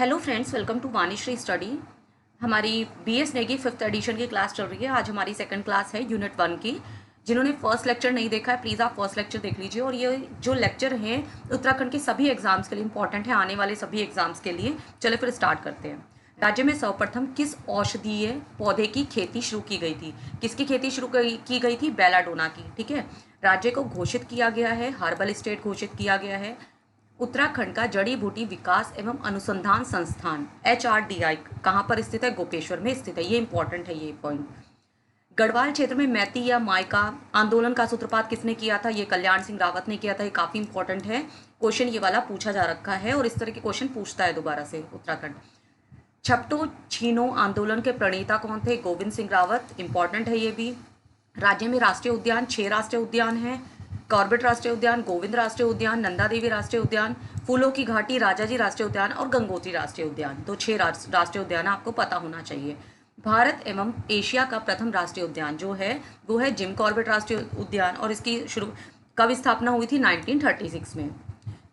Hello friends, welcome to Vanishri study. हमारी BS Negi fifth edition की class चल रही है। आज हमारी सेकंड क्लास है यूनिट 1 की। जिन्होंने फर्स्ट लेक्चर नहीं देखा है, प्लीज़ आप फर्स्ट लेक्चर देख लीजिए। और ये जो लेक्चर हैं उत्तराखंड के सभी एग्जाम्स के लिए इंपॉर्टेंट है, आने वाले सभी एग्जाम्स के लिए। चले फिर स्टार्ट करते हैं। राज्य में सर्वप्रथम किस औषधीय पौधे की खेती शुरू की गई थी? किसकी खेती शुरू की गई थी? बेलाडोना की। ठीक है। राज्य को घोषित किया गया है, हर्बल स्टेट घोषित किया गया है। उत्तराखंड का जड़ी बूटी विकास एवं अनुसंधान संस्थान HRDI कहाँ पर स्थित है? गोपेश्वर में स्थित है। ये इंपॉर्टेंट है ये पॉइंट। गढ़वाल क्षेत्र में मैती या मायका आंदोलन का सूत्रपात किसने किया था? ये कल्याण सिंह रावत ने किया था। ये काफी इंपॉर्टेंट है, क्वेश्चन ये वाला पूछा जा रखा है और इस तरह के क्वेश्चन पूछता है दोबारा से उत्तराखंड। छपटो छीनो आंदोलन के प्रणेता कौन थे? गोविंद सिंह रावत। इंपॉर्टेंट है ये भी। राज्य में राष्ट्रीय उद्यान 6 राष्ट्रीय उद्यान हैं। कॉर्बेट राष्ट्रीय उद्यान, गोविंद राष्ट्रीय उद्यान, नंदा देवी राष्ट्रीय उद्यान, फूलों की घाटी, राजाजी राष्ट्रीय उद्यान और गंगोत्री राष्ट्रीय उद्यान। तो 6 राष्ट्रीय उद्यान आपको पता होना चाहिए। भारत एवं एशिया का प्रथम राष्ट्रीय उद्यान जो है वो है जिम कॉर्बेट राष्ट्रीय उद्यान और इसकी शुरू कब स्थापना हुई थी? 1936 में।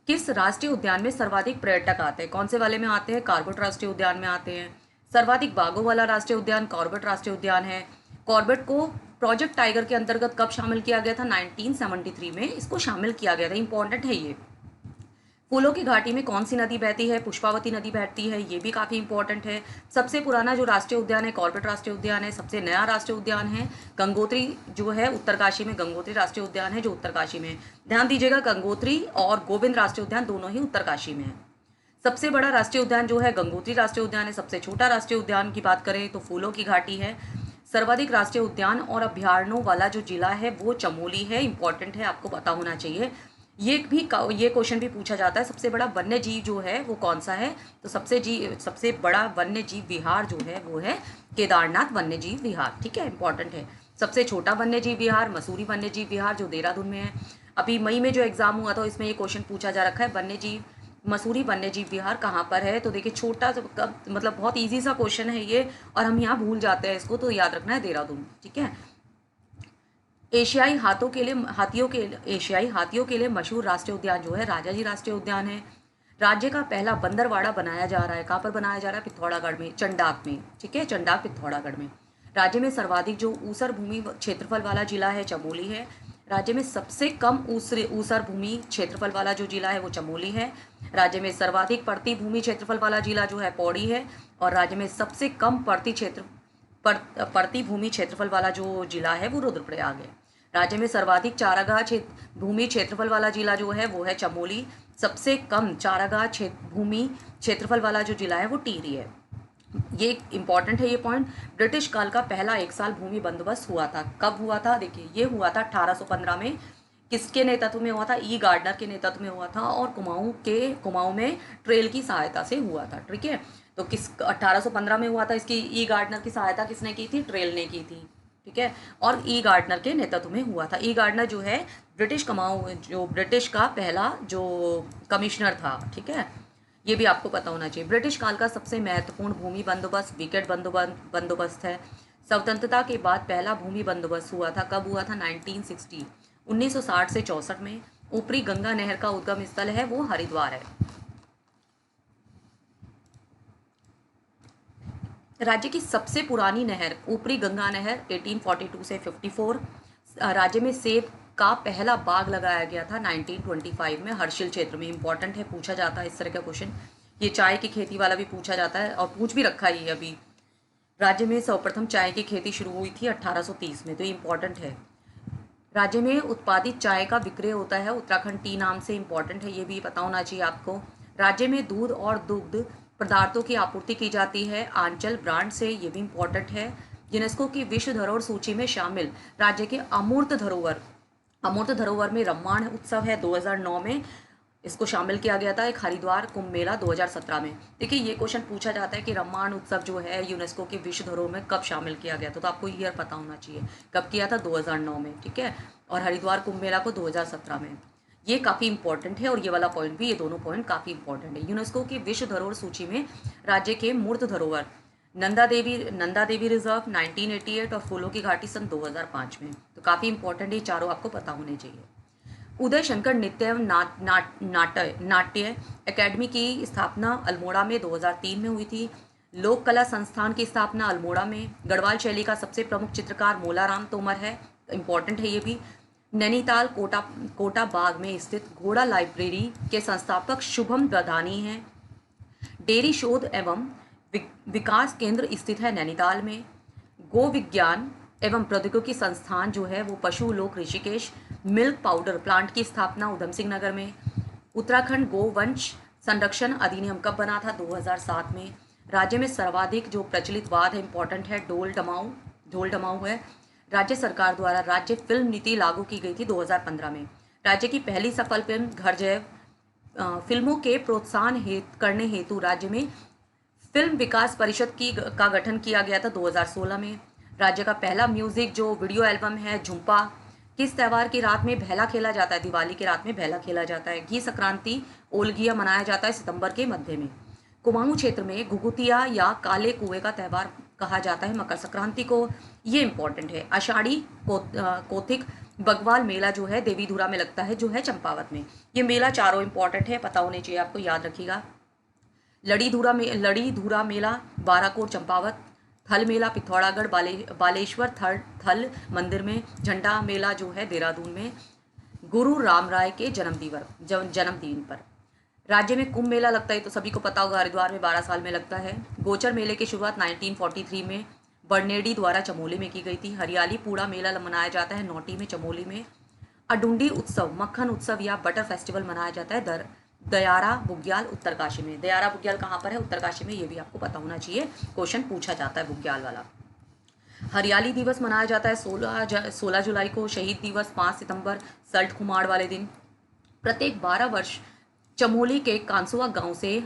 किस राष्ट्रीय उद्यान में सर्वाधिक पर्यटक आते हैं? कौन से वाले में आते हैं? कॉर्बेट राष्ट्रीय उद्यान में आते हैं। सर्वाधिक बाघों वाला राष्ट्रीय उद्यान कॉर्बेट राष्ट्रीय उद्यान है। कॉर्बेट को प्रोजेक्ट टाइगर के अंतर्गत कब शामिल किया गया था? 1973 में इसको शामिल किया गया था। इंपॉर्टेंट है ये। फूलों की घाटी में कौन सी नदी बहती है? पुष्पावती नदी बहती है। ये भी काफी इंपॉर्टेंट है। सबसे पुराना जो राष्ट्रीय उद्यान है कॉर्बेट राष्ट्रीय उद्यान है। सबसे नया राष्ट्रीय उद्यान है गंगोत्री जो है उत्तरकाशी में। गंगोत्री राष्ट्रीय उद्यान है जो उत्तरकाशी में है। ध्यान दीजिएगा, गंगोत्री और गोविंद राष्ट्रीय उद्यान दोनों ही उत्तरकाशी में है। सबसे बड़ा राष्ट्रीय उद्यान जो है गंगोत्री राष्ट्रीय उद्यान है। सबसे छोटा राष्ट्रीय उद्यान की बात करें तो फूलों की घाटी है। सर्वाधिक राष्ट्रीय उद्यान और अभ्यारण्यों वाला जो जिला है वो चमोली है। इंपॉर्टेंट है, आपको पता होना चाहिए। ये क्वेश्चन भी पूछा जाता है, सबसे बड़ा वन्य जीव जो है वो कौन सा है? तो सबसे बड़ा वन्य जीव विहार जो है वो है केदारनाथ वन्य जीव विहार। ठीक है, इंपॉर्टेंट है। सबसे छोटा वन्य जीव विहार मसूरी वन्य जीव विहार जो देहरादून में है। अभी मई में जो एग्जाम हुआ था इसमें ये क्वेश्चन पूछा जा रखा है, वन्य जीव मसूरी वन्य जीव विहार कहाँ पर है? तो देखिए छोटा मतलब बहुत इजी सा क्वेश्चन है ये और हम यहाँ भूल जाते हैं इसको, तो याद रखना है देहरादून। ठीक है। एशियाई हाथियों के लिए मशहूर राष्ट्रीय उद्यान जो है राजाजी राष्ट्रीय उद्यान है। राज्य का पहला बंदरवाड़ा बनाया जा रहा है। कहाँ पर बनाया जा रहा है? पिथौरागढ़ में, चंडाक में। ठीक है, चंडाक पिथौरागढ़ में। राज्य में सर्वाधिक जो ऊसर भूमि क्षेत्रफल वाला जिला है चमोली है। राज्य में सबसे कम ऊसर भूमि क्षेत्रफल वाला जो जिला है वो चमोली है। राज्य में सर्वाधिक पड़ती भूमि क्षेत्रफल वाला जिला जो है पौड़ी है। और राज्य में सबसे कम पड़ती भूमि क्षेत्रफल वाला जो जिला है वो रुद्रप्रयाग है। राज्य में सर्वाधिक चारागाह भूमि क्षेत्रफल वाला जिला जो है वो है चमोली। सबसे कम चारागाह भूमि क्षेत्रफल वाला जो जिला है वो टिहरी है। ये इंपॉर्टेंट है ये पॉइंट। ब्रिटिश काल का पहला 1 साल भूमि बंदोबस्त हुआ था। कब हुआ था? देखिए ये हुआ था 1815 में। किसके नेतृत्व में हुआ था? ई गार्डनर के नेतृत्व में हुआ था और कुमाऊं में ट्रेल की सहायता से हुआ था। ठीक है, तो 1815 में हुआ था। इसकी ई गार्डनर की सहायता किसने की थी? ट्रेल ने की थी। ठीक है, और ई गार्डनर के नेतृत्व में हुआ था। ई गार्डनर जो है ब्रिटिश का पहला जो कमिश्नर था। ठीक है, ये भी आपको पता होना चाहिए। ब्रिटिश काल का सबसे महत्वपूर्ण भूमि बंदोबस्त विकेट बंदोबस्त है। स्वतंत्रता के बाद पहला भूमि बंदोबस्त हुआ था। कब हुआ था? 1960 से 64 में। ऊपरी गंगा नहर का उद्गम स्थल है वो हरिद्वार है। राज्य की सबसे पुरानी नहर ऊपरी गंगा नहर 1842 से 54। राज्य में सेब का पहला बाग लगाया गया था 1925 में हर्षिल क्षेत्र में। इंपॉर्टेंट है, पूछा जाता है इस तरह का क्वेश्चन। ये चाय की खेती वाला भी पूछा जाता है और पूछ भी रखा है ये अभी। राज्य में सर्वप्रथम चाय की खेती शुरू हुई थी 1830 में, तो ये इंपॉर्टेंट है। राज्य में उत्पादित चाय का विक्रय होता है उत्तराखंड टी नाम से। इंपॉर्टेंट है, ये भी पता होना चाहिए आपको। राज्य में दूध और दुग्ध पदार्थों की आपूर्ति की जाती है आंचल ब्रांड से। ये भी इंपॉर्टेंट है। यूनेस्को की विश्व धरोहर सूची में शामिल राज्य के अमूर्त धरोहर में रम्माण उत्सव है 2009 में। इसको शामिल किया गया था। एक हरिद्वार कुंभ मेला 2017 में। देखिए ये क्वेश्चन पूछा जाता है कि रम्माण उत्सव जो है यूनेस्को के विश्व धरोहर में कब शामिल किया गया था? तो आपको ईयर पता होना चाहिए कब किया था? 2009 में। ठीक है, और हरिद्वार कुंभ मेला को 2017 में। ये काफ़ी इंपॉर्टेंट है और ये वाला पॉइंट भी, ये दोनों पॉइंट काफ़ी इंपॉर्टेंट है। यूनेस्को की विश्व धरोहर सूची में राज्य के मूर्त धरोहर नंदा देवी रिजर्व 1988 और फूलों की घाटी सन 2005 में। तो काफ़ी इंपॉर्टेंट, ये चारों आपको पता होने चाहिए। उदय शंकर नृत्य एवं नाट्य एकेडमी की स्थापना अल्मोड़ा में 2003 में हुई थी। लोक कला संस्थान की स्थापना अल्मोड़ा में। गढ़वाल शैली का सबसे प्रमुख चित्रकार मोलाराम तोमर है, इम्पॉर्टेंट है ये भी। नैनीताल कोटा बाग में स्थित घोड़ा लाइब्रेरी के संस्थापक शुभम ददानी हैं। डेयरी शोध एवं विकास केंद्र स्थित है नैनीताल में। गो विज्ञान एवं प्रौद्योगिकी संस्थान जो है वो पशु लोक ऋषिकेश। मिल्क पाउडर प्लांट की स्थापना उधम सिंह नगर में। उत्तराखंड गोवंश संरक्षण अधिनियम कब बना था? 2007 में। राज्य में सर्वाधिक जो प्रचलित वाद है, इंपॉर्टेंट है, ढोल डमाऊ है। राज्य सरकार द्वारा राज्य फिल्म नीति लागू की गई थी 2015 में। राज्य की पहली सफल फिल्म घर जय फिल्मों के प्रोत्साहन करने हेतु राज्य में फिल्म विकास परिषद का गठन किया गया था 2016 में। राज्य का पहला म्यूजिक जो वीडियो एल्बम है झुम्पा किस त्योहार की रात में भैला खेला जाता है? दिवाली की रात में भैला खेला जाता है। घी संक्रांति ओलगिया मनाया जाता है सितंबर के मध्य में। कुमाऊं क्षेत्र में घुघुतिया या काले कुएं का त्यौहार कहा जाता है मकर संक्रांति को। ये इंपॉर्टेंट है। आषाढ़ी कोथिक बगवाल मेला जो है देवीधुरा में लगता है, जो है चंपावत में। ये मेला चारों इंपॉर्टेंट है, पता होने चाहिए आपको, याद रखिएगा। लड़ी धूरा मेला बाराकोट चंपावत। थल मेला पिथौरागढ़ बालेश्वर थल मंदिर में। झंडा मेला जो है देहरादून में। गुरु राम राय के जन्मदिन पर। राज्य में कुंभ मेला लगता है तो सभी को पता होगा, हरिद्वार में 12 साल में लगता है। गोचर मेले की शुरुआत 1943 में बरनेडी द्वारा चमोली में की गई थी। हरियाली पूड़ा मेला मनाया जाता है नौटी में, चमोली में। अडुंडी उत्सव, मक्खन उत्सव या बटर फेस्टिवल मनाया जाता है दयारा बुग्याल उत्तरकाशी में। दयारा बुग्याल कहाँ पर है? उत्तरकाशी में। ये भी आपको पता होना चाहिए, क्वेश्चन पूछा जाता है बुग्याल वाला। हरियाली दिवस मनाया जाता है 16 जुलाई को। शहीद दिवस 5 सितंबर, सल्ट कुमाड़ वाले दिन। प्रत्येक 12 वर्ष चमोली के कांसुआ गांव से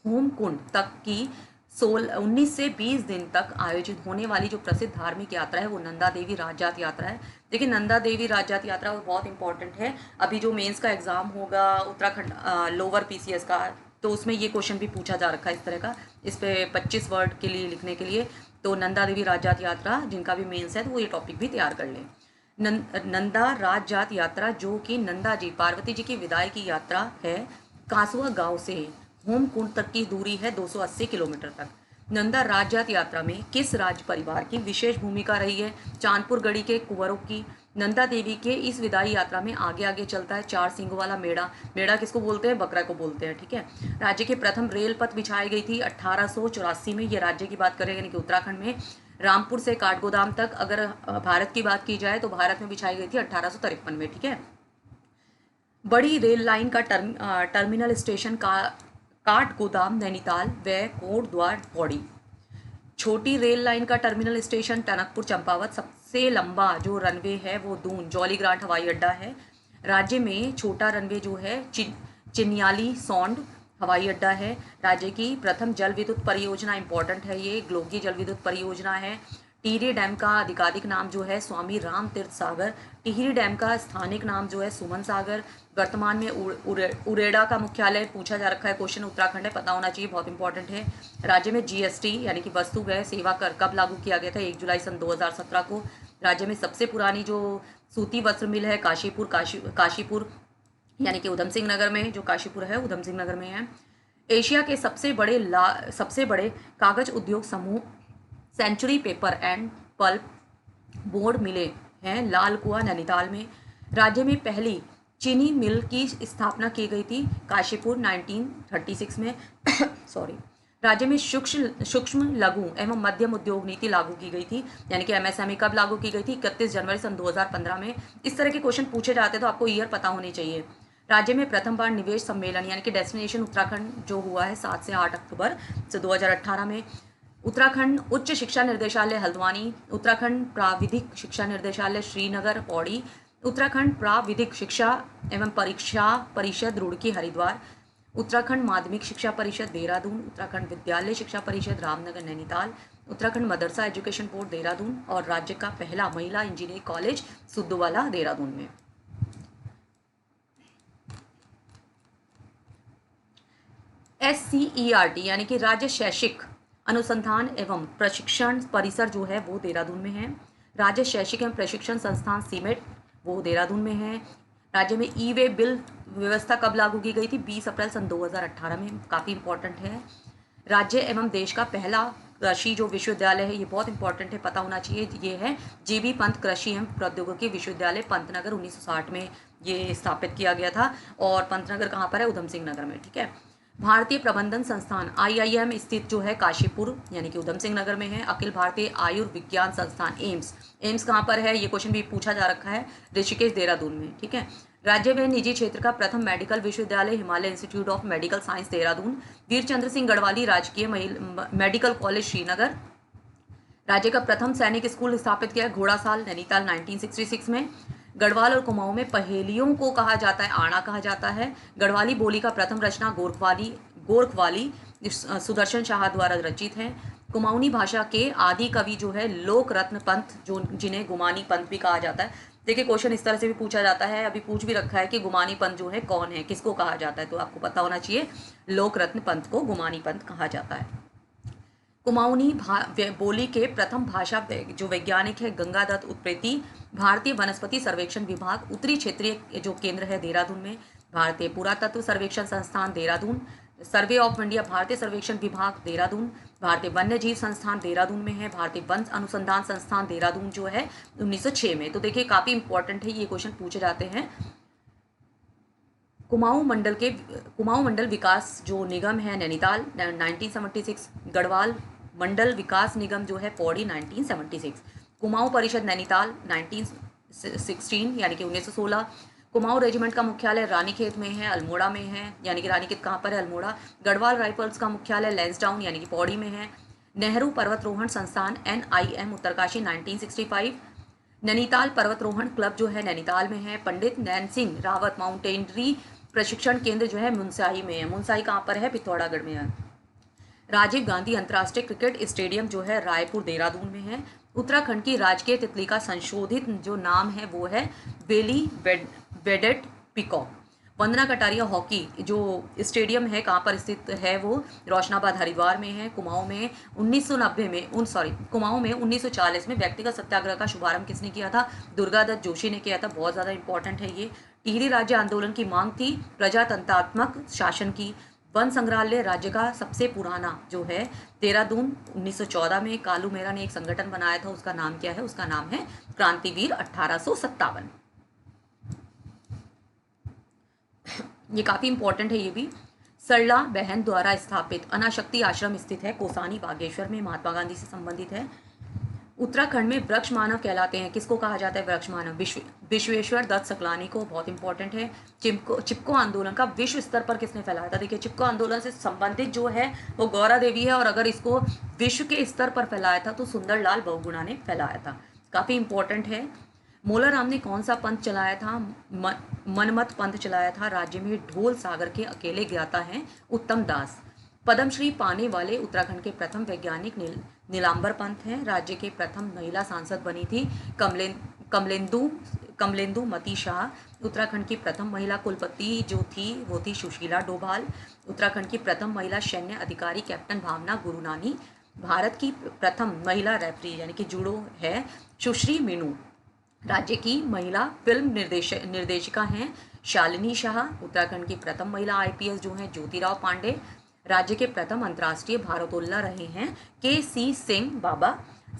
होमकुंड तक की 19 से 20 दिन तक आयोजित होने वाली जो प्रसिद्ध धार्मिक यात्रा है वो नंदा देवी राजजात यात्रा है। देखिए नंदा देवी राजजात यात्रा वो बहुत इंपॉर्टेंट है। अभी जो मेंस का एग्जाम होगा उत्तराखंड लोअर पीसीएस का, तो उसमें ये क्वेश्चन भी पूछा जा रखा है इस तरह का, इस पे 25 वर्ड के लिए लिखने के लिए। तो नंदा देवी राजजात यात्रा जिनका भी मेंस है तो वो ये टॉपिक भी तैयार कर लें। नंदा राजजात यात्रा जो कि नंदा जी पार्वती जी की विदाई की यात्रा है। कांसुआ गांव से होमकुंड तक की दूरी है 280 किलोमीटर तक। नंदा राजजात यात्रा में किस राज्य परिवार की विशेष भूमिका रही है? चांदपुर गढ़ी के कुंवरों की। नंदा देवी के इस विदाई यात्रा में आगे आगे चलता है 4 सिंह वाला मेढ़ा। मेढ़ा किसको बोलते हैं? बकरा को बोलते हैं, ठीक है। राज्य की प्रथम रेल पथ बिछाई गई थी 1884 में। ये राज्य की बात करें यानी कि उत्तराखंड में। रामपुर से काठगोदाम तक अगर भारत की बात की जाए तो भारत में बिछाई गई थी 1853 में, ठीक है। बड़ी रेल लाइन का टर्मिनल स्टेशन काठगोदाम नैनीताल व कोटद्वार पौड़ी। छोटी रेल लाइन का टर्मिनल स्टेशन टनकपुर चंपावत। सबसे लंबा जो रनवे है वो दून जौलीग्रांट हवाई अड्डा है। राज्य में छोटा रनवे जो है चिन्याली सौंड हवाई अड्डा है। राज्य की प्रथम जल विद्युत परियोजना इंपॉर्टेंट है, ये ग्लोगी जल विद्युत परियोजना है। टिहरी डैम का आधिकारिक नाम जो है स्वामी राम तीर्थ सागर। टिहरी डैम का स्थानिक नाम जो है सुमन सागर। वर्तमान में उरेडा का मुख्यालय पूछा जा रखा है, क्वेश्चन उत्तराखंड है, पता होना चाहिए, बहुत इंपॉर्टेंट है। राज्य में जीएसटी यानी कि वस्तु व्यय सेवा कर कब लागू किया गया था? 1 जुलाई सन 2017 को। राज्य में सबसे पुरानी जो सूती वस्त्र मिल है काशीपुर यानी कि उधम सिंह नगर में, जो काशीपुर है उधम सिंह नगर में है। एशिया के सबसे बड़े कागज उद्योग समूह Century Paper and Pulp Board मिले हैं लाल कुआं नैनीताल में। राज्य में पहली चीनी मिल की स्थापना की गई थी काशीपुर 1936 में सॉरी। राज्य में सूक्ष्म लघु एवं मध्यम उद्योग नीति लागू की गई थी यानी कि एमएसएमई कब लागू की गई थी? 31 जनवरी सन 2015 में। इस तरह के क्वेश्चन पूछे जाते तो आपको ईयर पता होनी चाहिए। राज्य में प्रथम बार निवेश सम्मेलन यानी कि डेस्टिनेशन उत्तराखंड जो हुआ है 7 से 8 अक्टूबर से 2018 में। उत्तराखंड उच्च शिक्षा निर्देशालय हल्द्वानी। उत्तराखंड प्राविधिक शिक्षा निर्देशालय श्रीनगर पौड़ी। उत्तराखंड प्राविधिक शिक्षा एवं परीक्षा परिषद रुड़की हरिद्वार। उत्तराखंड माध्यमिक शिक्षा परिषद देहरादून। उत्तराखंड विद्यालय शिक्षा परिषद रामनगर नैनीताल। उत्तराखंड मदरसा एजुकेशन बोर्ड देहरादून। और राज्य का पहला महिला इंजीनियरिंग कॉलेज सुद्दूवाला देहरादून में। SCERT यानी कि राज्य शैक्षिक अनुसंधान एवं प्रशिक्षण परिसर जो है वो देहरादून में है। राज्य शैक्षिक एवं प्रशिक्षण संस्थान सीमेट वो देहरादून में है। राज्य में ई वे बिल व्यवस्था कब लागू की गई थी? 20 अप्रैल सन 2018 में, काफ़ी इंपॉर्टेंट है। राज्य एवं देश का पहला कृषि जो विश्वविद्यालय है, ये बहुत इंपॉर्टेंट है, पता होना चाहिए, ये है जीबी पंत कृषि एवं प्रौद्योगिकी विश्वविद्यालय पंतनगर। 1960 में ये स्थापित किया गया था और पंतनगर कहाँ पर है? उधम सिंह नगर में, ठीक है। भारतीय प्रबंधन संस्थान आईआईएम स्थित जो है काशीपुर यानी कि उधम सिंह नगर में है। अखिल भारतीय आयुर्विज्ञान संस्थान एम्स, एम्स कहाँ पर है? ये क्वेश्चन भी पूछा जा रखा है, ऋषिकेश देहरादून में, ठीक है। राज्य में निजी क्षेत्र का प्रथम मेडिकल विश्वविद्यालय Himalaya Institute of Medical Science Dehradun. Veerchandra Singh Garhwali राजकीय मेडिकल कॉलेज श्रीनगर। राज्य का प्रथम सैनिक स्कूल स्थापित किया घोड़ासाल नैनीताल 1966 में। गढ़वाल और कुमाऊं में पहेलियों को कहा जाता है आना कहा जाता है। गढ़वाली बोली का प्रथम रचना गोरखवाली सुदर्शन शाह द्वारा रचित है। कुमाऊनी भाषा के आदि कवि जो है लोक रत्न पंत, जो जिन्हें गुमानी पंत भी कहा जाता है। देखिए क्वेश्चन इस तरह से भी पूछा जाता है, अभी पूछ भी रखा है कि गुमानी पंत जो है कौन है, किसको कहा जाता है, तो आपको पता होना चाहिए लोक रत्न पंत को गुमानी पंत कहा जाता है। कुमाऊनी बोली के प्रथम भाषा जो वैज्ञानिक है गंगादत्त उत्प्रेती। भारतीय वनस्पति सर्वेक्षण विभाग उत्तरी क्षेत्रीय जो केंद्र है देहरादून में। भारतीय पुरातत्व सर्वेक्षण संस्थान देहरादून। सर्वे ऑफ इंडिया भारतीय सर्वेक्षण विभाग देहरादून। भारतीय वन्य जीव संस्थान देहरादून में है। भारतीय वन अनुसंधान संस्थान देहरादून जो है 1906 में। तो देखिए काफ़ी इंपॉर्टेंट है, ये क्वेश्चन पूछे जाते हैं। कुमाऊं मंडल विकास जो निगम है नैनीताल 1976। गढ़वाल मंडल विकास निगम जो है पौड़ी 1976। कुमाऊं परिषद नैनीताल 1916 यानी कि 1916। कुमाऊं रेजिमेंट का मुख्यालय रानीखेत में है, अल्मोड़ा में है, यानी कि रानीखेत कहाँ पर है? अल्मोड़ा। गढ़वाल राइफल्स का मुख्यालय लैंसडाउन यानी कि पौड़ी में है। नेहरू पर्वतरोहण संस्थान NIM उत्तरकाशी 1965। नैनीताल पर्वतरोहण क्लब जो है नैनीताल में है। पंडित नैन सिंह रावत माउंटेनरी प्रशिक्षण केंद्र जो है मुनस्याही में है। मुनस्याही कहाँ पर है? पिथौरागढ़ में है। राजीव गांधी अंतर्राष्ट्रीय क्रिकेट स्टेडियम जो है रायपुर देहरादून में है। उत्तराखंड की राजकीय तितली का संशोधित जो नाम है वो है बेली वेडेट पिकॉक। वंदना कटारिया हॉकी जो स्टेडियम है कहाँ पर स्थित है? वो रोशनाबाद हरिद्वार में है। कुमाऊं में 1940 में व्यक्तिगत सत्याग्रह का शुभारंभ किसने किया था? दुर्गादत्त जोशी ने किया था। बहुत ज़्यादा इंपॉर्टेंट है ये। टिहरी राज्य आंदोलन की मांग थी प्रजातंत्रात्मक शासन की। वन संग्रहालय राज्य का सबसे पुराना जो है देहरादून 1914 में कालू मेहरा ने एक संगठन बनाया था, उसका नाम क्या है? उसका नाम है क्रांतिवीर 1857। ये काफ़ी इंपॉर्टेंट है ये भी। सरला बहन द्वारा स्थापित अनाशक्ति आश्रम स्थित है कोसानी बागेश्वर में, महात्मा गांधी से संबंधित है। उत्तराखंड में वृक्ष मानव कहलाते हैं, किसको कहा जाता है वृक्ष मानव? विश्वेश्वर दत्त सकलानी को, बहुत इंपॉर्टेंट है। चिपको आंदोलन का विश्व स्तर पर किसने फैलाया था? देखिए चिपको आंदोलन से संबंधित जो है वो गौरा देवी है, और अगर इसको विश्व के स्तर पर फैलाया था तो सुंदरलाल बहुगुणा ने फैलाया था। काफ़ी इंपॉर्टेंट है। मोलाराम ने कौन सा पंथ चलाया था? मनमत पंथ चलाया था। राज्य में ढोल सागर के अकेले ज्ञाता हैं उत्तम दास। पद्मश्री पाने वाले उत्तराखंड के प्रथम वैज्ञानिक नीलांबर पंत हैं। राज्य के प्रथम महिला सांसद बनी थी कमलेंदु मती शाह। उत्तराखंड की प्रथम महिला कुलपति जो थी वो थी सुशीला डोभाल। उत्तराखंड की प्रथम महिला सैन्य अधिकारी कैप्टन भावना गुरुनानी। भारत की प्रथम महिला रेफरी यानी कि जूडो है सुश्री मीनू। राज्य की महिला फिल्म निर्देशिका हैं शालिनी शाह। उत्तराखंड की प्रथम महिला IPS जो हैं ज्योतिराव पांडे। राज्य के प्रथम अंतर्राष्ट्रीय भारोत्तोलक रहे हैं KC सिंह बाबा।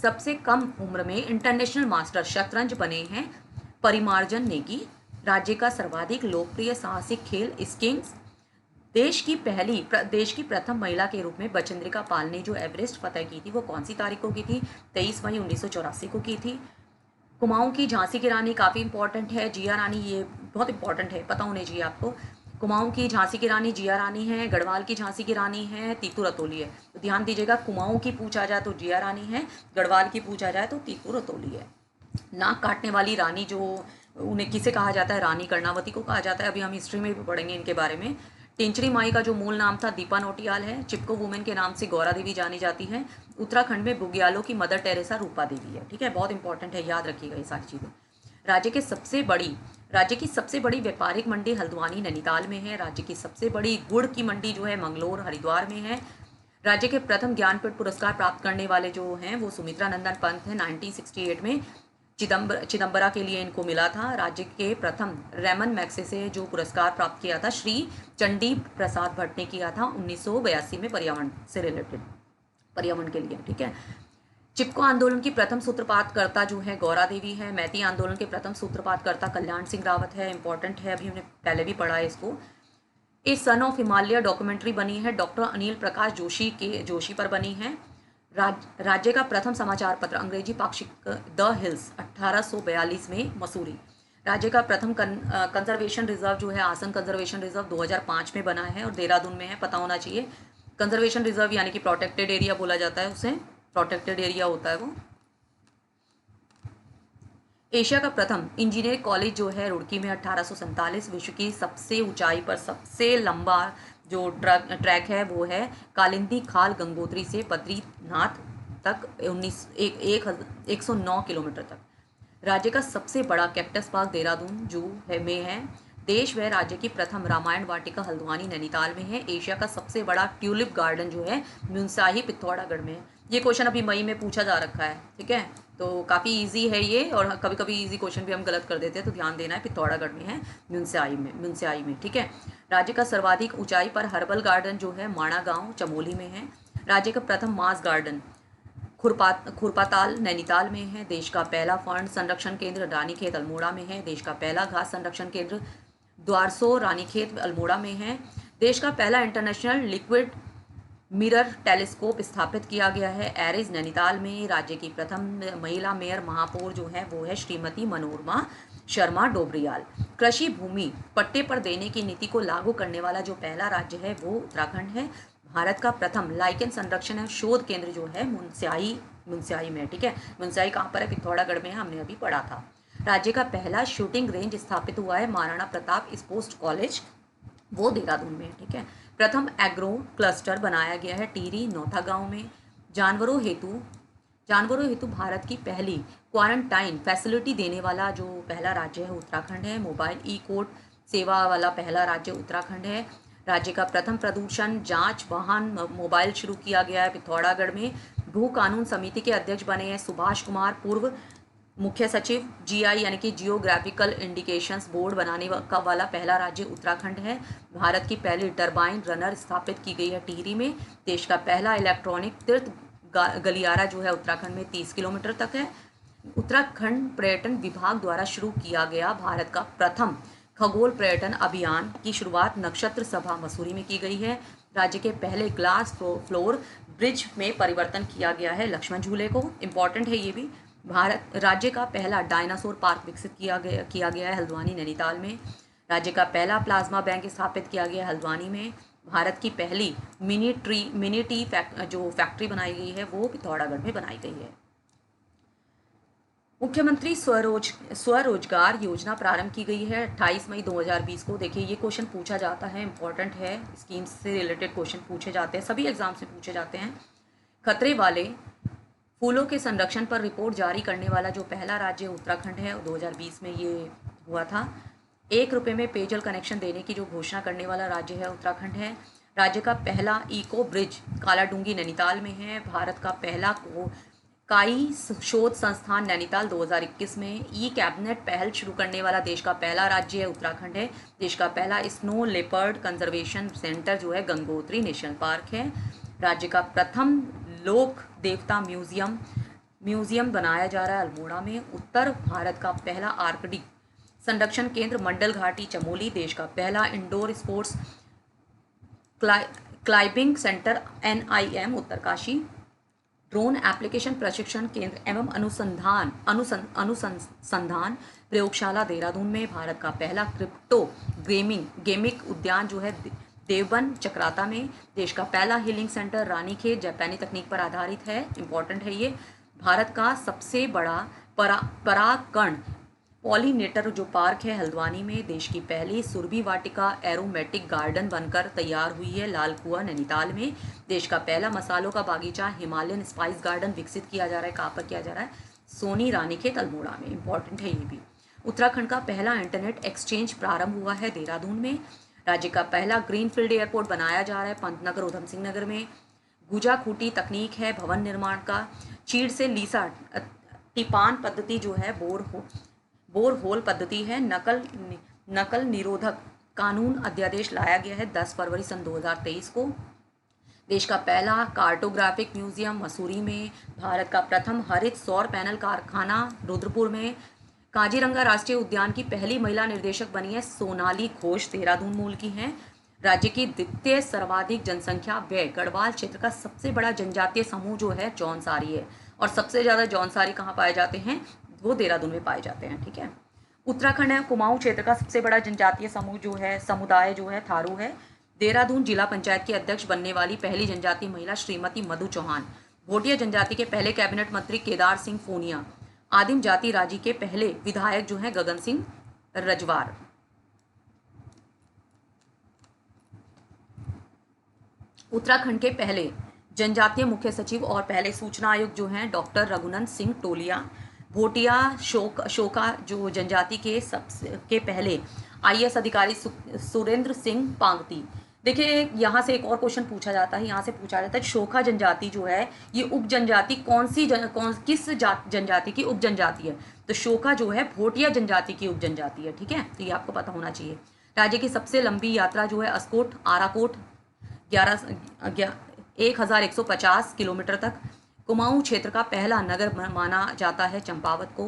सबसे कम उम्र में इंटरनेशनल मास्टर शतरंज बने हैं परिमार्जन नेगी। राज्य का सर्वाधिक लोकप्रिय साहसिक खेल स्कीइंग। देश की प्रथम महिला के रूप में बचेंद्रिका पाल ने जो एवरेस्ट फतह की थी वो कौन सी तारीख को की थी? 23 मई 1984 को की थी। कुमाऊं की झांसी की रानी काफ़ी इंपॉर्टेंट है, जिया रानी, ये बहुत इंपॉर्टेंट है, पता होने चाहिए आपको। कुमाऊं की झांसी की रानी जिया रानी है। गढ़वाल की झांसी की रानी है तीतू रतौली है। तो ध्यान दीजिएगा, कुमाऊं की पूछा जाए तो जिया रानी है, गढ़वाल की पूछा जाए तो तीतू रतौली है। नाक काटने वाली रानी जो उन्हें किसे कहा जाता है? रानी कर्णावती को कहा जाता है। अभी हम हिस्ट्री में भी पढ़ेंगे इनके बारे में। टेंचरी माई का जो मूल नाम था दीपा नोटियाल है। चिपको वुमेन के नाम से गौरा देवी जानी जाती है। उत्तराखंड में बुग्यालों की मदर टेरेसा रूपा देवी है। ठीक है, बहुत इंपॉर्टेंट है, याद रखिएगा ये सारी चीज़ें। राज्य की सबसे बड़ी व्यापारिक मंडी हल्द्वानी नैनीताल में है। राज्य की सबसे बड़ी गुड़ की मंडी जो है मंगलोर हरिद्वार में है। राज्य के प्रथम ज्ञानपीठ पुरस्कार प्राप्त करने वाले जो हैं वो सुमित्रा नंदन पंत हैं 1968 में। चिदम्बरा के लिए इनको मिला था। राज्य के प्रथम रैमन मैग्सेसे जो पुरस्कार प्राप्त किया था श्री चंडी प्रसाद भट्ट ने किया था 1982 में, पर्यावरण से रिलेटेड, पर्यावरण के लिए, ठीक है। चिपको आंदोलन की प्रथम सूत्रपातकर्ता जो है गौरा देवी है। मैती आंदोलन के प्रथम सूत्रपातकर्ता कल्याण सिंह रावत है, इंपॉर्टेंट है, अभी हमने पहले भी पढ़ा है इसको। ए सन ऑफ हिमालय डॉक्यूमेंट्री बनी है डॉक्टर अनिल प्रकाश जोशी पर बनी है। राज्य का प्रथम समाचार पत्र अंग्रेजी पाक्षिक द हिल्स 1842 में मसूरी। राज्य का प्रथम कंजर्वेशन रिजर्व जो है आसन कंजर्वेशन रिजर्व 2005 में बना है और देहरादून में है, पता होना चाहिए। कंजर्वेशन रिजर्व यानी कि प्रोटेक्टेड एरिया बोला जाता है उसे, प्रोटेक्टेड एरिया होता है वो। एशिया का प्रथम इंजीनियरिंग कॉलेज जो है रुड़की में 1847। विश्व की सबसे ऊंचाई पर सबसे लंबा जो ट्रैक है वो है कालिंदी खाल गंगोत्री से बद्रीनाथ तक 109 किलोमीटर तक। राज्य का सबसे बड़ा कैक्टस पार्क देहरादून जू में है। देश व राज्य की प्रथम रामायण वाटिका हल्द्वानी नैनीताल में है। एशिया का सबसे बड़ा ट्यूलिप गार्डन जो है म्यूनसाही पिथौरागढ़ में है। ये क्वेश्चन अभी मई में पूछा जा रखा है, ठीक है, तो काफ़ी इजी है ये, और कभी कभी इजी क्वेश्चन भी हम गलत कर देते हैं, तो ध्यान देना है। पिथौरागढ़ में है, म्यूनसाही में, ठीक है। राज्य का सर्वाधिक ऊंचाई पर हर्बल गार्डन जो है माणा गांव चमोली में है। राज्य का प्रथम मास गार्डन खुरपाताल नैनीताल में है। देश का पहला फर्न संरक्षण केंद्र रानीखेत अल्मोड़ा में है। देश का पहला घास संरक्षण केंद्र द्वारसो रानीखेत अल्मोड़ा में है। देश का पहला इंटरनेशनल लिक्विड मिरर टेलीस्कोप स्थापित किया गया है एरिज नैनीताल में। राज्य की प्रथम महिला मेयर महापौर जो है वो है श्रीमती मनोरमा शर्मा डोबरियाल। कृषि भूमि पट्टे पर देने की नीति को लागू करने वाला जो पहला राज्य है वो उत्तराखंड है। भारत का प्रथम लाइकेन संरक्षण है शोध केंद्र जो है मुनस्याही में, ठीक है। मुनस्याही कहाँ पर है? पिथौरागढ़ में है, हमने अभी पढ़ा था। राज्य का पहला शूटिंग रेंज स्थापित हुआ है महाराणा प्रताप स्पोर्ट्स कॉलेज, वो देहरादून में है, ठीक है। प्रथम एग्रो क्लस्टर बनाया गया है टिहरी नौथा गांव में। जानवरों हेतु भारत की पहली क्वारंटाइन फैसिलिटी देने वाला जो पहला राज्य है उत्तराखंड है। मोबाइल ई कोर्ट सेवा वाला पहला राज्य उत्तराखंड है। राज्य का प्रथम प्रदूषण जांच वाहन मोबाइल शुरू किया गया है पिथौरागढ़ में। भू कानून समिति के अध्यक्ष बने हैं सुभाष कुमार, पूर्व मुख्य सचिव। जीआई यानी कि जियोग्राफिकल इंडिकेशंस बोर्ड बनाने का वाला पहला राज्य उत्तराखंड है। भारत की पहली टरबाइन रनर स्थापित की गई है टिहरी में। देश का पहला इलेक्ट्रॉनिक तीर्थ गलियारा जो है उत्तराखंड में 30 किलोमीटर तक है। उत्तराखंड पर्यटन विभाग द्वारा शुरू किया गया भारत का प्रथम खगोल पर्यटन अभियान की शुरुआत नक्षत्र सभा मसूरी में की गई है। राज्य के पहले ग्लास फ्लोर ब्रिज में परिवर्तन किया गया है लक्ष्मण झूले को, इंपॉर्टेंट है ये भी। राज्य का पहला डायनासोर पार्क विकसित किया गया है हल्द्वानी नैनीताल में। राज्य का पहला प्लाज्मा बैंक स्थापित किया गया है हल्द्वानी में। भारत की पहली मिनी टी जो फैक्ट्री बनाई गई है वो पिथौरागढ़ में बनाई गई है। मुख्यमंत्री स्वरोजगार योजना प्रारंभ की गई है 28 मई 2020 को। देखिए ये क्वेश्चन पूछा जाता है, इंपॉर्टेंट है, स्कीम्स से रिलेटेड क्वेश्चन पूछे जाते हैं, सभी एग्जाम से पूछे जाते हैं। खतरे वाले फूलों के संरक्षण पर रिपोर्ट जारी करने वाला जो पहला राज्य उत्तराखंड है 2020 में ये हुआ था। 1 रुपये में पेयजल कनेक्शन देने की जो घोषणा करने वाला राज्य है उत्तराखंड है। राज्य का पहला इको ब्रिज कालाडूंगी नैनीताल में है। भारत का पहला काई शोध संस्थान नैनीताल 2021 में। ई कैबिनेट पहल शुरू करने वाला देश का पहला राज्य है उत्तराखंड है। देश का पहला स्नो लेपर्ड कंजर्वेशन सेंटर जो है गंगोत्री नेशनल पार्क है। राज्य का प्रथम लोक देवता म्यूजियम बनाया जा रहा है अल्मोड़ा में। उत्तर भारत का पहला आर्कटिक संरक्षण केंद्र मंडल घाटी चमोली। देश का पहला indoor sports climbing centre NIM Uttarkashi. Drone application प्रशिक्षण केंद्र एवं अनुसंधान प्रयोगशाला देहरादून में। भारत का पहला क्रिप्टो गेमिंग उद्यान जो है देवबन चक्राता में। देश का पहला हीलिंग सेंटर रानीखेत जापानी तकनीक पर आधारित है, इंपॉर्टेंट है ये। भारत का सबसे बड़ा परागकण पॉलिनेटर जो पार्क है हल्द्वानी में। देश की पहली सुरभि वाटिका एरोमेटिक गार्डन बनकर तैयार हुई है लाल कुआं नैनीताल में। देश का पहला मसालों का बागीचा हिमालयन स्पाइस गार्डन विकसित किया जा रहा है, कहाँ पर किया जा रहा है? सोनी रानीखेत अल्मोड़ा में, इंपॉर्टेंट है ये भी। उत्तराखंड का पहला इंटरनेट एक्सचेंज प्रारंभ हुआ है देहरादून में। राज्य का पहला ग्रीनफील्ड एयरपोर्ट बनाया जा रहा है पंतनगर उधम सिंह नगर में। गुजा खूटी तकनीक है भवन निर्माण का। चीड़ से लीसा टिपान पद्धति जो है बोरहोल पद्धति है। नकल निरोधक कानून अध्यादेश लाया गया है 10 फरवरी सन 2023 को। देश का पहला कार्टोग्राफिक म्यूजियम मसूरी में। भारत का प्रथम हरित सौर पैनल कारखाना रुद्रपुर में। काजीरंगा राष्ट्रीय उद्यान की पहली महिला निर्देशक बनी है सोनाली घोष, देहरादून मूल की हैं। राज्य की द्वितीय सर्वाधिक जनसंख्या व्यय गढ़वाल क्षेत्र का सबसे बड़ा जनजातीय समूह जो है जौनसारी है, और सबसे ज़्यादा जौनसारी कहाँ पाए जाते हैं, वो देहरादून में पाए जाते हैं। ठीक है। उत्तराखंड है, कुमाऊं क्षेत्र का सबसे बड़ा जनजातीय समूह जो है समुदाय जो है थारू है। देहरादून जिला पंचायत की अध्यक्ष बनने वाली पहली जनजातीय महिला श्रीमती मधु चौहान। भोटिया जनजाति के पहले कैबिनेट मंत्री केदार सिंह फोनिया। आदिम जाति राज्य के पहले विधायक जो हैं गगन सिंह रजवार। उत्तराखंड के पहले जनजातीय मुख्य सचिव और पहले सूचना आयुक्त जो हैं डॉक्टर रघुनंद सिंह टोलिया। भोटिया शोका जो जनजाति के पहले IAS अधिकारी सुरेंद्र सिंह पांगती। देखिए यहाँ से एक और क्वेश्चन पूछा जाता है, यहाँ से पूछा जाता है शोका जनजाति जो है ये उप जनजाति किस जनजाति की उप जनजाति है, तो शोका जो है भोटिया जनजाति की उप जनजाति है। ठीक है, तो ये आपको पता होना चाहिए। राज्य की सबसे लंबी यात्रा जो है अस्कोट आराकोट 1150 किलोमीटर तक। कुमाऊं क्षेत्र का पहला नगर माना जाता है चंपावत को।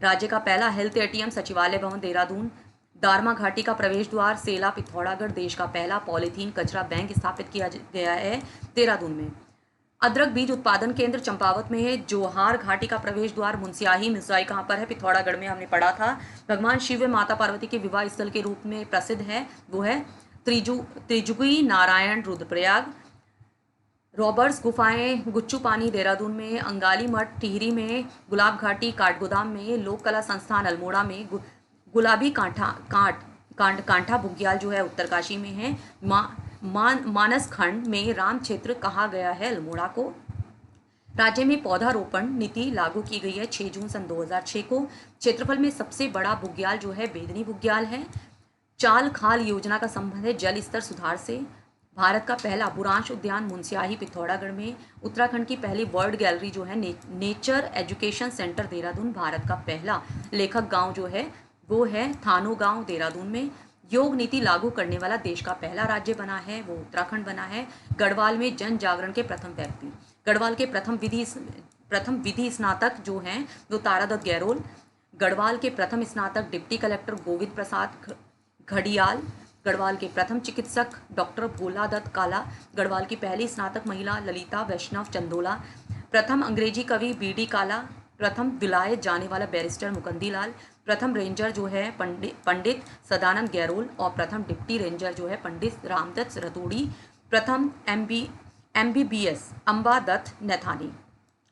राज्य का पहला हेल्थ ATM सचिवालय भवन देहरादून। दारमा घाटी का प्रवेश द्वार सेला पिथौरागढ़। देश का पहला पॉलीथीन कचरा बैंक स्थापित किया गया है देहरादून में। अदरक बीज उत्पादन केंद्र चंपावत में है। जोहार घाटी का प्रवेश द्वार मुंसियाही कहाँ पर है, पिथौरागढ़ में, हमने पढ़ा था। भगवान शिव व माता पार्वती के विवाह स्थल के रूप में प्रसिद्ध है, वो है त्रिजुगी नारायण रुद्रप्रयाग। रॉबर्ट्स गुफाएं गुच्चू पानी देहरादून में। अंगाली मठ टिहरी में। गुलाब घाटी काठगोदाम में। लोक कला संस्थान अल्मोड़ा में। गुलाबी कांठा बुग्याल जो है उत्तरकाशी में है। मानस खंड में राम क्षेत्र कहा गया है अल्मोड़ा को। राज्य में पौधारोपण नीति लागू की गई है 6 जून सन 2006 को। क्षेत्रफल में सबसे बड़ा बुग्याल जो है बेदनी बुग्याल है। चाल खाल योजना का संबंध है जल स्तर सुधार से। भारत का पहला बुरांश उद्यान मुंसियाही पिथौरागढ़ में। उत्तराखंड की पहली वर्ल्ड गैलरी जो है nature education centre Dehradun. Bharat का पहला लेखक गांव जो है वो है थानो गांव देहरादून में। योग नीति लागू करने वाला देश का पहला राज्य बना है वो उत्तराखंड बना है। गढ़वाल में जन जागरण के प्रथम व्यक्ति, गढ़वाल के प्रथम विधि स्नातक जो हैं वो तारादत्त गैरोल। गढ़वाल के प्रथम स्नातक डिप्टी कलेक्टर गोविंद प्रसाद घड़ियाल। गढ़वाल के प्रथम चिकित्सक डॉक्टर भोला दत्त काला। गढ़वाल की पहली स्नातक महिला ललिता वैष्णव चंदोला। प्रथम अंग्रेजी कवि BD काला। प्रथम विलायत जाने वाला बैरिस्टर मुकंदी लाल। प्रथम रेंजर जो है पंडित सदानंद गैरोल और प्रथम डिप्टी रेंजर जो है पंडित रामदत्त रतूड़ी। प्रथम MBBS अंबा दत्त नैथानी।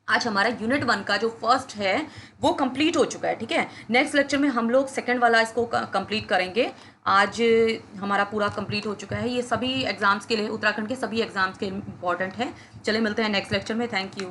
आज हमारा यूनिट 1 का जो फर्स्ट है वो कंप्लीट हो चुका है। ठीक है, नेक्स्ट लेक्चर में हम लोग सेकंड वाला इसको कंप्लीट करेंगे। आज हमारा पूरा कंप्लीट हो चुका है। ये सभी एग्जाम्स के लिए, उत्तराखंड के सभी एग्जाम्स के इम्पॉर्टेंट है। चले मिलते हैं नेक्स्ट लेक्चर में। Thank you.